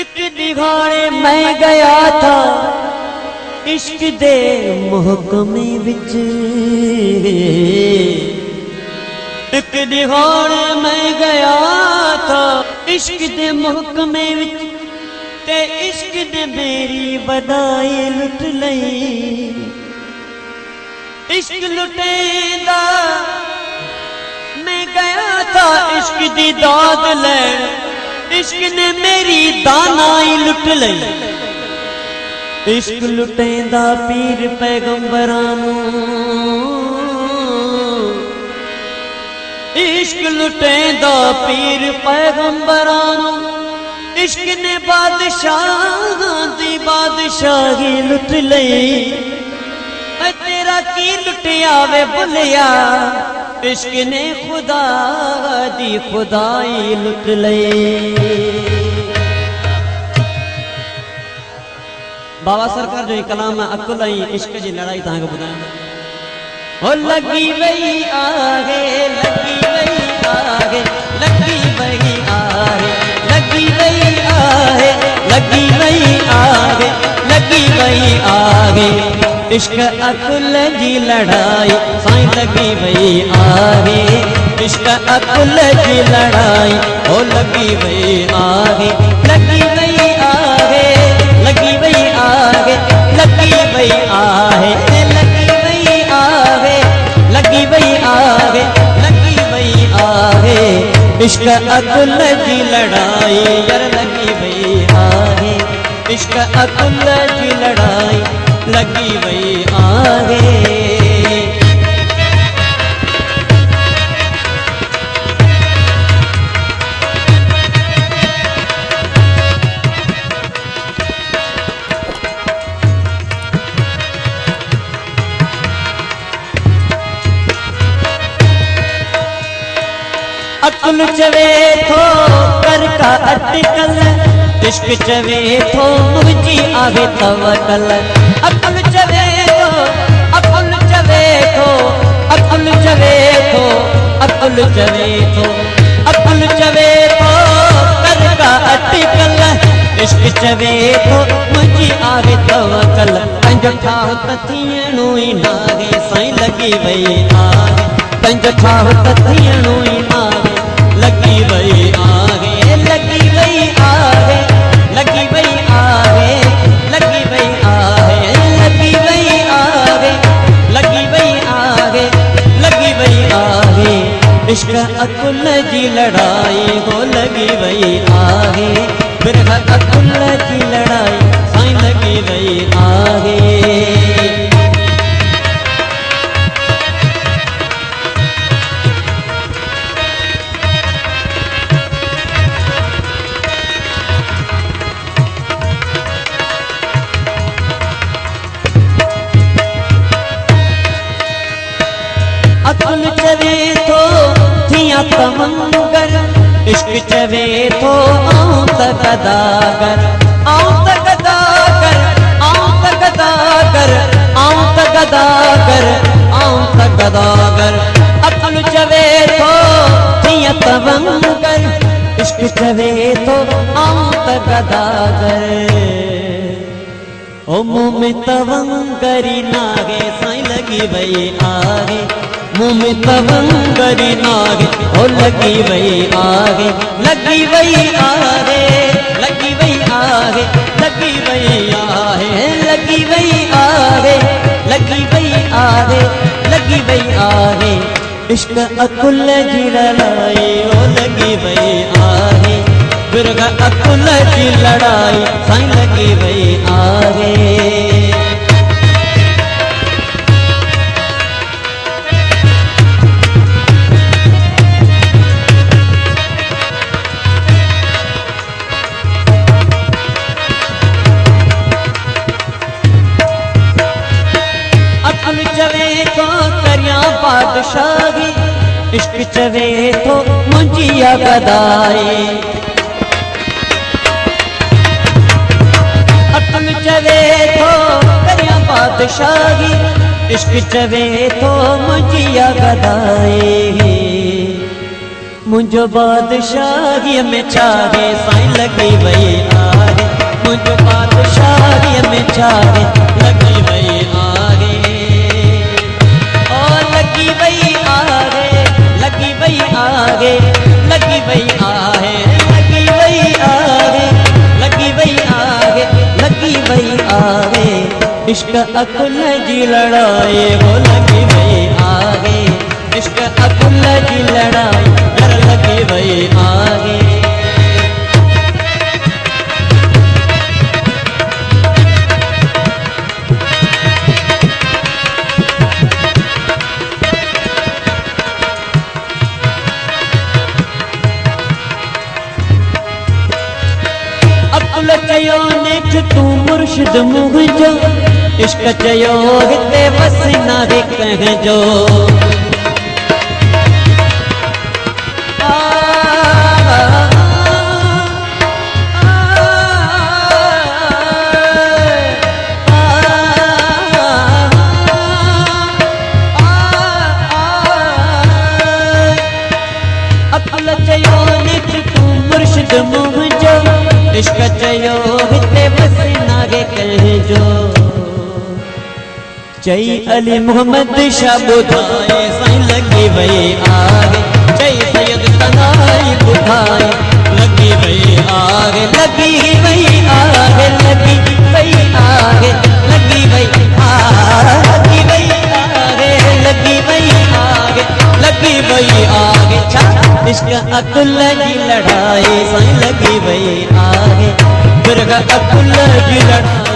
एक दिहाड़े मैं गया था इश्क दे महकमे विच। एक दिहाड़े मैं गया था इश्क दे महकमे विच ते इश्क ने मेरी बधाई लुट लई। इश्क लुटेंदा मैं गया था इश्क दी दाद लैण, इश्क ने मेरी दानाई लुट लई। इश्क लुटेंदा पीर पैगंबरां नूं, इश्क लुटेंदा पीर पैगंबरां नूं, इश्क ने बादशाहां दी बादशाही लुट लई। मैं तेरा की लुटिया वे भुलिया, इश्क ने खुदा दी खुदाई लुट लई। बाबा सरकार जो कलाम अकुल आई इश्क जी लड़ाई तहां बुधाया। हो लगी वही आगे, लगी वही आगे, लगी वही आगे, लगी वही आगे, लगी वही आगे, लगी वही आगे। इश्क अकुल जी लड़ाई साईं लगी वही आगे। इश्क अकुल जी लड़ाई हो लगी वही आगे, लगी वही आगे, लगी वही आगे, लगी वही आगे, लगी वही आगे, लगी वही आगे, लगी वही आगे। इश्क अकुल जी लड़ाई यार लगी वही आगे। इश्क अकुल जी लड़ाई लगी वही आगे। अकुल चवे थो कर का अटकल, इश्क चवे थो मुझी आवे तवकल। अकुल चवे थो, अकुल चवे थो, अकुल चवे थो, अकुल चवे थो, अकुल चवे थो कर का अटकल। इश्क चवे थो मुझी आवे तवकल। पंहिंजो ठाह तथियणो ई नागे साईं लगी वही आगे। पंहिंजो ठाह तथियणो ई नागे लगी वही आगे, लगी वही आगे, लगी वही आगे, लगी वही आगे, लगी वही आगे, लगी वही आगे, लगी वही आगे। इश्क अकुल जी लड़ाई हो लगी वही आगे। बिरहा अकुल जी लड़ाई साईं लगी वही आगे। अकुल चवे थो थियां तमंगर, इश्क चवे थो आऊं त गदागर, आऊं त गदागर, आऊं त गदागर, आऊं त गदागर, आऊं त गदागर। अकुल चवे थो थियां तमंगर, इश्क चवे थो आऊं त गदागर। ओ मुँह में तवंगरी नागे साईं लगी वही आगे। मुँह में तवंगरी नागे ओ लगी वही आगे, लगी वही आगे, लगी वही आगे, लगी वही आगे, लगी वही आगे, लगी वही आगे, लगी वही आगे। इश्क अकुल जी लड़ाई ओ लगी वही आगे। बिरहा अकुल जी लड़ाई साईं लगी वही आगे। अकुल चवे थो इश्क चवे थो मुंहिंजी गदाई अकुल चवे थो करियां बादशाही इश्क चवे थो मुंहिंजी गदाई मुंहिंजो बादशाहीअ में छाहे साईं लॻी वई आहे मुंहिंजो बादशाहीअ में छाहे लॻी वई आहे ओ लॻी वई आहे लॻी वई आहे लॻी वई आहे लॻी वई आहे लॻी वई आहे लॻी वई आहे इश्क अकुल जी लड़ाई वो लॻी वई आहे इश्क अकुल जी लड़ाई घर लॻी वई आहे अकुल चयो नेठ तू मुर्शिद मुंहिंजो इश्क चयो हिते बस नाहे कंहिंजो अकुल चयो नेठ तू मुर्शिद मुंहिंजो इश्क चयो हिते बस नाहे कंहिंजो चई अली मोहम्मद शाह ॿुधाए साईं लॻी वई आहे चई सैयद तनाई ॿुधाए लॻी वई आहे लॻी वई आहे लॻी वई आहे लॻी वई लॻी वई आहे लॻी वई आहे लॻी वई आहे छा इश्क अकुल जी लड़ाई साईं लॻी वई आहे बिरग अकुल जी लड़ाई